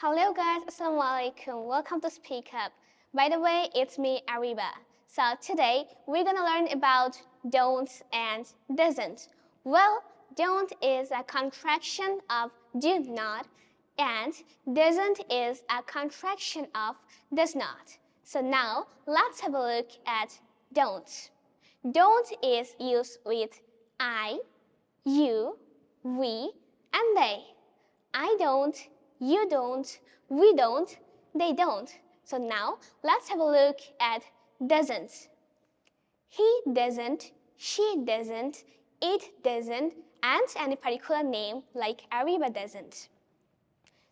Hello guys, Assalamualaikum. Welcome to Speak Up. By the way, it's me, Ariba. So today, we're gonna learn about don't and doesn't. Well, don't is a contraction of do not, and doesn't is a contraction of does not. So now, let's have a look at don't. Don't is used with I, you, we, and they. I don't, you don't, we don't, they don't. So now let's have a look at doesn't. He doesn't, she doesn't, it doesn't, and any particular name like Ariba doesn't.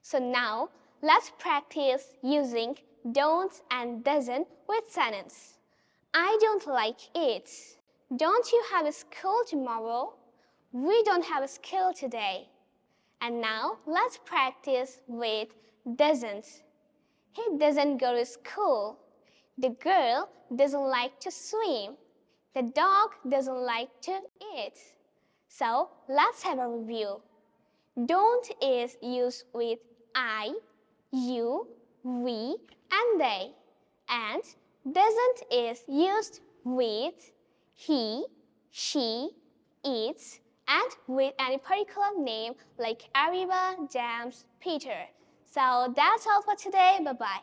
So now let's practice using don't and doesn't with sentence. I don't like it. Don't you have a school tomorrow? We don't have a school today. And now let's practice with doesn't. He doesn't go to school. The girl doesn't like to swim. The dog doesn't like to eat. So let's have a review. Don't is used with I, you, we, and they. And doesn't is used with he, she, it, and with any particular name like Ariba, James, Peter. So that's all for today. Bye-bye.